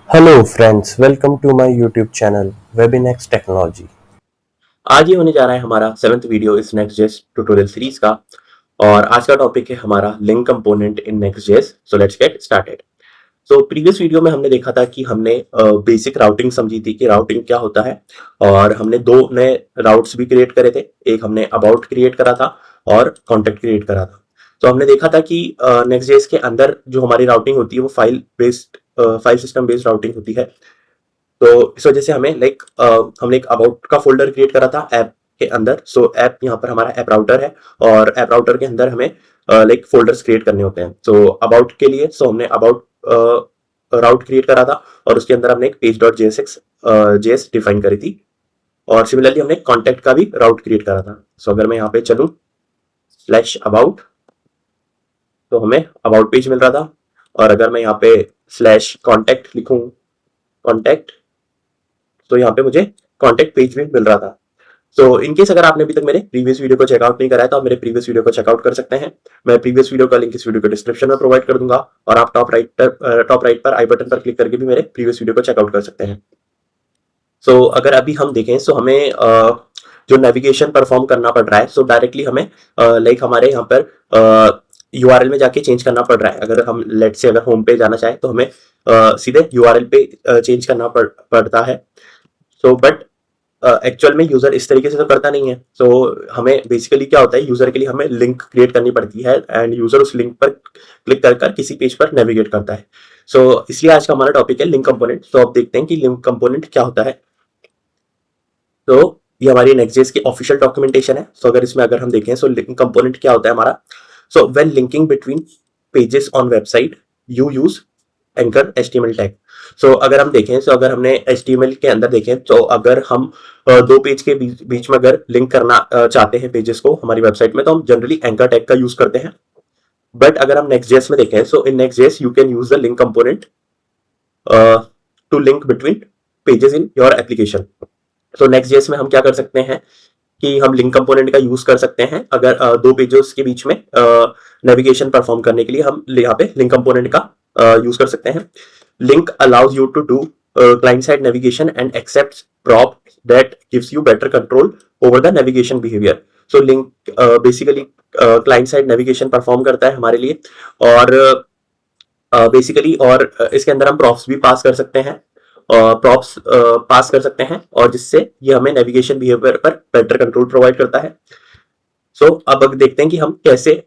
Hello friends, welcome to my YouTube channel Webinex technology. आज ये होने जा रहा है हमारा 7th वीडियो इस नेक्स्ट.जेएस ट्यूटोरियल सीरीज का। और आज का टॉपिक है हमारा link component in Next js. So let's get started. So previous video में हमने देखा था कि हमने बेसिक राउटिंग समझी थी कि राउटिंग क्या होता है, और हमने दो नए राउट्स भी क्रिएट करे थे। एक हमने अबाउट क्रिएट करा था और कॉन्टेक्ट क्रिएट करा था। तो हमने देखा था कि नेक्स्ट.जेएस के अंदर जो हमारी राउटिंग होती है वो फाइल सिस्टम बेस्ड राउटिंग होती है। तो इस वजह से हमें हमने एक अबाउट का फोल्डर क्रिएट करा था ऐप के अंदर। सो ऐप यहाँ पर हमारा ऐप राउटर है, और ऐप राउटर के अंदर हमें फोल्डर्स क्रिएट करने होते हैं। सो अबाउट के लिए हमने अबाउट राउट क्रिएट करा था, और उसके अंदर हमने एक पेज डॉट जेएस डिफाइन करी थी। और सिमिलरली हमने कॉन्टेक्ट का भी राउट क्रिएट करा था। सो अगर मैं यहाँ पे चलूँ /अबाउट, तो हमें अबाउट पेज मिल रहा था। और अगर मैं यहाँ पे /कॉन्टेक्ट लिखूं, कॉन्टेक्ट, तो यहाँ पे मुझे कॉन्टेक्ट पेज भी मिल रहा था। सो इनकेस अगर आपने अभी तक मेरे प्रीवियस वीडियो को चेकआउट नहीं करा है, तो आप मेरे प्रीवियस वीडियो को चेकआउट कर सकते हैं। मैं प्रीवियस वीडियो का लिंक इस वीडियो को डिस्क्रिप्शन में प्रोवाइड कर दूंगा, और आप टॉप राइट पर आई बटन पर क्लिक करके भी मेरे प्रीवियस वीडियो को चेकआउट कर सकते हैं। सो अगर अभी हम देखें, सो हमें जो नेविगेशन परफॉर्म करना पड़ रहा है, सो डायरेक्टली हमें हमारे यहाँ पर यूआरएल में जाके चेंज करना पड़ रहा है। अगर हम लेट से अगर होम पे जाना चाहे, तो हमें सीधे यूआरएल पे चेंज करना पड़ता है। सो बट एक्चुअल में यूजर इस तरीके से तो करता नहीं है। सो हमें बेसिकली क्या होता है, यूजर के लिए हमें लिंक क्रिएट करनी पड़ती है, एंड यूजर उस लिंक पर क्लिक कर किसी पेज पर नेविगेट करता है। सो इसलिए आज का हमारा टॉपिक है लिंक कंपोनेंट। तो अब देखते हैं कि लिंक कंपोनेंट क्या होता है। तो ये हमारी नेक्स्ट.जेएस की ऑफिशियल डॉक्यूमेंटेशन है। सो अगर हम देखें, सो लिंक कंपोनेंट क्या होता है हमारा। So when linking between pages on website you use anchor HTML tag. सो अगर हम देखें, सो अगर हमने HTML के अंदर देखें, तो अगर हम दो पेज के बीच में अगर लिंक करना चाहते हैं पेजेस को हमारी वेबसाइट में, तो हम जनरली एंकर टैग का यूज करते हैं। बट अगर हम नेक्स्ट.जेएस में देखें, so in Next js you can use the link component to link between pages in your application. तो नेक्स्ट.जेएस में हम क्या कर सकते हैं कि हम लिंक कंपोनेंट का यूज कर सकते हैं। अगर दो पेजेस के बीच में नेविगेशन परफॉर्म करने के लिए हम यहाँ पे लिंक कंपोनेंट का यूज कर सकते हैं। Link allows you to do client side navigation and accept prop that gives you better control over the navigation behaviour. So link basically client side navigation perform करता है हमारे लिए, और बेसिकली इसके अंदर हम प्रॉप्स भी पास कर सकते हैं, और जिससे ये हमें नेविगेशन बिहेवियर पर बेटर कंट्रोल प्रोवाइड करता है। सो अब देखते हैं कि हम कैसे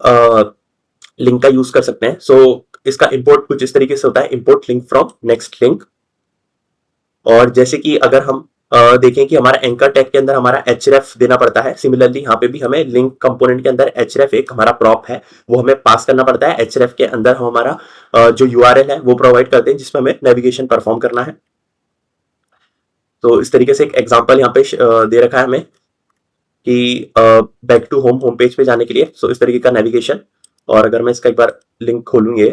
लिंक का यूज कर सकते हैं। सो इसका इंपोर्ट कुछ इस तरीके से होता है, import link from next link. और जैसे कि अगर हम देखें कि हमारा एंकर टैग के अंदर हमारा href देना पड़ता है, सिमिलरली यहाँ पे भी हमें लिंक कंपोनेंट के अंदर href एक हमारा प्रॉप है, वो हमें पास करना पड़ता है। href के अंदर हम हमारा जो यूआरएल है वो प्रोवाइड करते हैं, जिसमें हमें नेविगेशन परफॉर्म करना है। तो इस तरीके से एक एग्जांपल यहाँ पे दे रखा है हमें कि बैक टू होम पेज पे जाने के लिए, सो इस तरीके का नेविगेशन। और अगर मैं इसका एक बार लिंक खोलूंगे,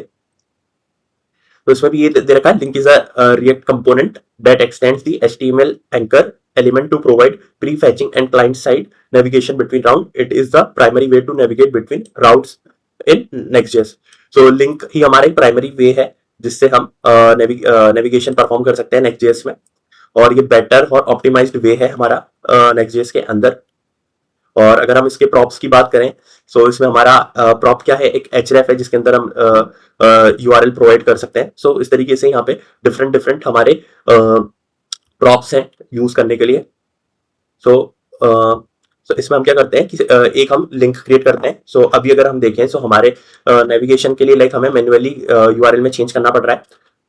तो इसमें भी ये दे रखा है, link is a react component that x tends the HTML anchor element to provide pre-fetching and client-side navigation between routes. It is the primary way to navigate between routes in Next.js. So link ही हमारा एक primary वे है जिससे हम navigation perform कर सकते हैं Next.js में, और ये बेटर और ऑप्टिमाइज्ड वे है हमारा Next.js के अंदर। और अगर हम इसके प्रॉप्स की बात करें, सो इसमें हमारा प्रॉप क्या है, एक href है जिसके अंदर हम यूआरएल प्रोवाइड कर सकते हैं। सो इस तरीके से यहाँ पे डिफरेंट हमारे प्रॉप्स हैं यूज करने के लिए। सो इसमें हम क्या करते हैं कि एक हम लिंक क्रिएट करते हैं। सो अभी अगर हम देखें, सो हमारे नेविगेशन के लिए हमें मैन्युअली यूआरएल में चेंज करना पड़ रहा है।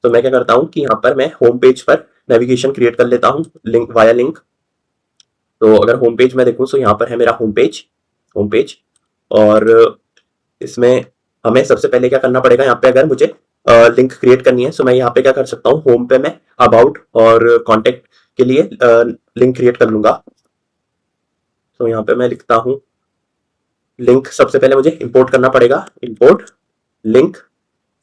तो मैं क्या करता हूँ कि यहाँ पर मैं होम पेज पर नेविगेशन क्रिएट कर लेता हूँ लिंक वाया लिंक। तो अगर होम पेज में देखूँ, सो यहाँ पर है मेरा होम पेज, और इसमें हमें सबसे पहले क्या करना पड़ेगा, यहाँ पे अगर मुझे लिंक क्रिएट करनी है, सो मैं यहाँ पे क्या कर सकता हूँ, होम पे मैं अबाउट और कॉन्टेक्ट के लिए लिंक क्रिएट कर लूंगा। तो यहाँ पे मैं लिखता हूँ लिंक, सबसे पहले मुझे इंपोर्ट करना पड़ेगा, इंपोर्ट लिंक।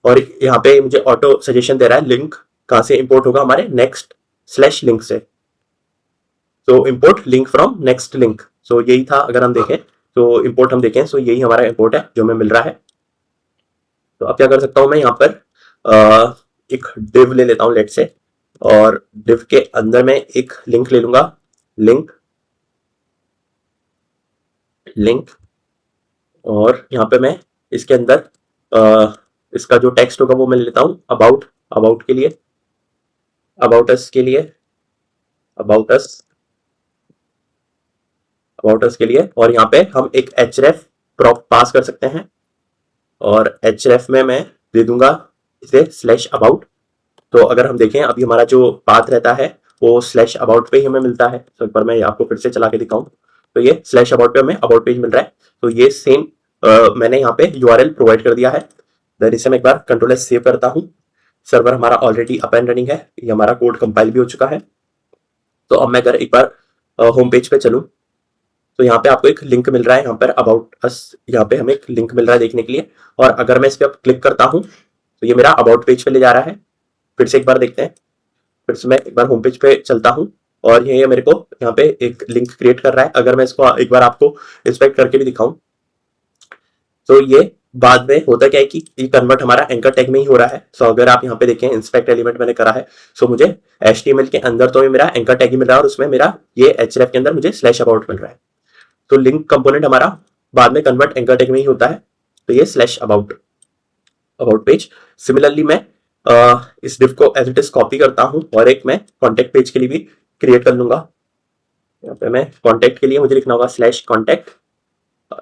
और यहाँ पे मुझे ऑटो सजेशन दे रहा है लिंक कहाँ से इंपोर्ट होगा, हमारे नेक्स्ट/लिंक से। तो import link from next link. So यही था, अगर हम देखें तो इंपोर्ट हम देखें, सो यही हमारा इंपोर्ट है जो हमें मिल रहा है। तो अब क्या कर सकता हूँ मैं यहाँ पर एक डिव ले लेता हूँ लेट से, और div के अंदर मैं एक लिंक ले लूंगा, लिंक लिंक और यहाँ पे मैं इसके अंदर इसका जो टेक्स्ट होगा वो मैं ले लेता हूँ अबाउट के लिए, अबाउट अस के लिए, अबाउट अस के लिए। और यहाँ पे हम एक href प्रॉप पास कर सकते हैं और href में मैं दे दूंगा इसे स्लैश अबाउट। तो अगर हम देखें अभी हमारा जो पाथ रहता है वो स्लैश अबाउट पे ही हमें मिलता है। तो एक बार मैं आपको फिर से चला के दिखाऊं तो ये स्लैश अबाउट पे हमें अबाउट पेज मिल रहा है। तो ये सेम मैंने यहाँ पे यूआरएल प्रोवाइड कर दिया है। देन इसे मैं एक बार कंट्रोल एस सेव करता हूँ। सर्वर हमारा ऑलरेडी अप एंड रनिंग है, ये हमारा कोड कंपाइल भी हो चुका है। तो अब मैं अगर एक बार होम पेज पे चलूँ तो यहाँ पे आपको एक लिंक मिल रहा है, यहाँ पर अबाउट अस, यहाँ पे हमें एक लिंक मिल रहा है देखने के लिए। और अगर मैं इस पर क्लिक करता हूँ तो ये मेरा अबाउट पेज पे ले जा रहा है। फिर से एक बार देखते हैं, फिर से मैं एक बार होम पेज पे चलता हूँ और ये मेरे को यहाँ पे एक लिंक क्रिएट कर रहा है। अगर मैं इसको एक बार आपको इंस्पेक्ट करके भी दिखाऊं तो ये बाद में होता क्या है कि ये कन्वर्ट हमारा एंकर टैग में ही हो रहा है। सो अगर आप यहाँ पे देखें इंस्पेक्ट एलिमेंट मैंने करा है, सो मुझे HTML के अंदर तो मेरा एंकर टैग ही मिल रहा है और उसमें मेरा ये href के अंदर मुझे स्लैश अबाउट मिल रहा है। तो लिंक कंपोनेंट हमारा बाद में कन्वर्ट एंकर टैग में ही होता है। तो ये स्लैश अबाउट पेज। सिमिलरली मैं इस डिव को एज इट इज कॉपी करता हूं और एक मैं कॉन्टेक्ट पेज के लिए भी क्रिएट कर लूंगा। यहाँ पे मैं कॉन्टेक्ट के लिए मुझे लिखना होगा स्लैश कॉन्टेक्ट।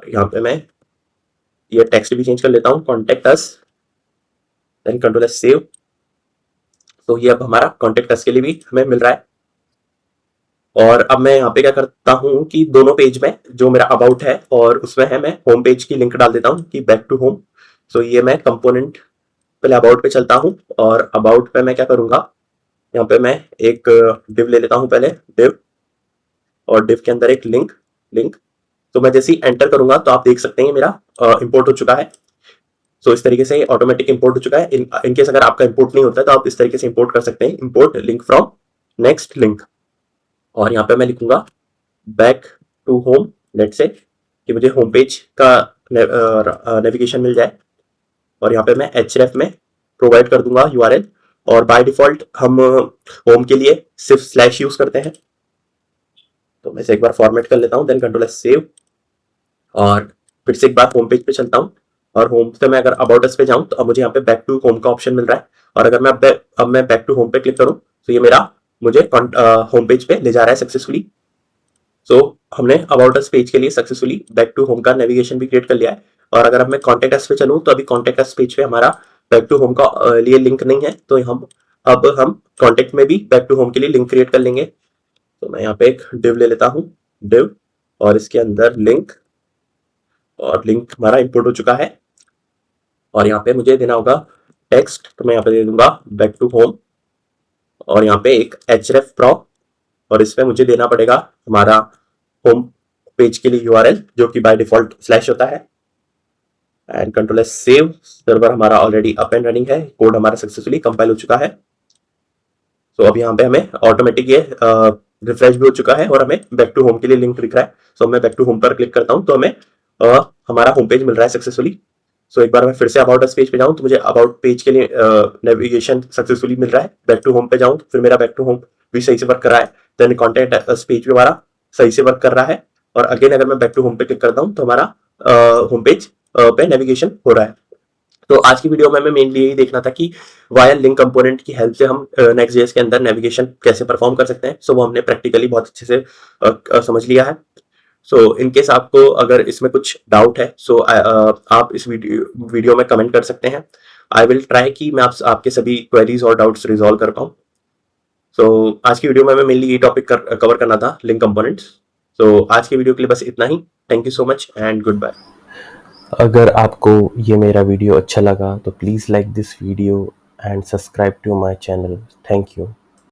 यहाँ पे मैं ये टेक्स्ट भी चेंज कर लेता हूँ, contact us, then control S save. तो ये अब हमारा कॉन्टेक्ट अस के लिए भी हमें मिल रहा है। और अब मैं यहाँ पे क्या करता हूँ कि दोनों पेज में जो मेरा अबाउट है और उसमें है मैं होम पेज की लिंक डाल देता हूँ कि बैक टू होम। सो ये मैं कंपोनेंट पहले अबाउट पे चलता हूँ और अबाउट पे मैं क्या करूंगा, यहाँ पे मैं एक डिव ले लेता हूँ पहले, डिव, और डिव के अंदर एक लिंक। तो मैं जैसे ही एंटर करूंगा तो आप देख सकते हैं मेरा इंपोर्ट हो चुका है। सो इस तरीके से ऑटोमेटिक इंपोर्ट हो चुका है। इनकेस अगर आपका इंपोर्ट नहीं होता है तो आप इस तरीके से इंपोर्ट कर सकते हैं, import link from next link. और यहाँ पे मैं लिखूंगा बैक टू होम, लेट से कि मुझे होम पेज का नेविगेशन मिल जाए। और यहाँ पे मैं href में प्रोवाइड कर दूंगा यूआरएल। और बाय डिफॉल्ट हम होम के लिए सिर्फ स्लैश यूज करते हैं। तो मैं इसे एक बार फॉर्मेट कर लेता हूँ, देन कंट्रोल एस सेव और फिर से एक बार होम पेज पे चलता हूँ। और होम से मैं अगर अबाउट अस पे जाऊँ तो अब मुझे यहाँ पे बैक टू होम का ऑप्शन मिल रहा है। और अगर मैं अब मैं बैक टू होम पे क्लिक करूँ तो ये मेरा मुझे होम पेज पे ले जा रहा है सक्सेसफुली। सो हमने अबाउट अस पेज के लिए सक्सेसफुली बैक टू होम का नेविगेशन भी क्रिएट कर लिया है। और अगर अब मैं कॉन्टेक्ट अस पे चलूँ तो अभी कॉन्टेक्ट अस पेज पे हमारा बैक टू होम का लिए लिंक नहीं है। तो हम कॉन्टेक्ट में भी बैक टू होम के लिए लिंक क्रिएट कर लेंगे। तो मैं यहाँ पे एक डिव ले लेता हूँ, डिव, और इसके अंदर लिंक, और लिंक हमारा इंपोर्ट हो चुका है। और यहाँ पे मुझे देना होगा टेक्स्ट, तो मैं यहाँ पे दे दूंगा बैक टू होम और यहाँ पे एक href प्रॉप, और इसमें मुझे देना पड़ेगा हमारा होम पेज के लिए यूआरएल जो कि बाय डिफॉल्ट स्लैश होता है। And control S save. Server हमारा ऑलरेडी अप एंड रनिंग है, कोड हमारा सक्सेसफुली कंपाइल हो चुका है। तो अब यहाँ पे हमें ऑटोमेटिक ये रिफ्रेश भी हो चुका है और हमें बैक टू होम के लिए लिंक दिख रहा है। सो मैं बैक टू होम पर क्लिक करता हूँ तो हमें हमारा होम पेज मिल रहा है सक्सेसफुली। सो एक बार मैं फिर से अबाउट अस पेज पे जाऊँ तो मुझे अबाउट पेज के लिए नेविगेशन सक्सेसफुली मिल रहा है। बैक टू होम पे जाऊँ तो फिर मेरा बैक टू होम भी सही से वर्क कर रहा है। देन कॉन्टेक्ट अस पेज भी हमारा सही से वर्क कर रहा है। और अगेन अगर मैं बैक टू होम पे क्लिक करता हूँ तो हमारा होम पेज पे नेविगेशन हो रहा है। तो आज की वीडियो में हमें मेनली यही देखना था कि वाया लिंक कंपोनेंट की हेल्प से हम नेक्स्ट.जेएस के अंदर नेविगेशन कैसे परफॉर्म कर सकते हैं। सो वो हमने प्रैक्टिकली बहुत अच्छे से समझ लिया है। सो इनकेस आपको अगर इसमें कुछ डाउट है सो आप इस वीडियो में कमेंट कर सकते हैं। आई विल ट्राई कि मैं आपके सभी क्वेरीज और डाउट्स रिजॉल्व कर पाऊँ। सो आज की वीडियो में हमें मेनली ये टॉपिक कवर करना था, लिंक कंपोनेंट्स। सो आज की वीडियो के लिए बस इतना ही। Thank you so much and goodbye. अगर आपको ये मेरा वीडियो अच्छा लगा तो please like this video and subscribe to my channel. Thank you.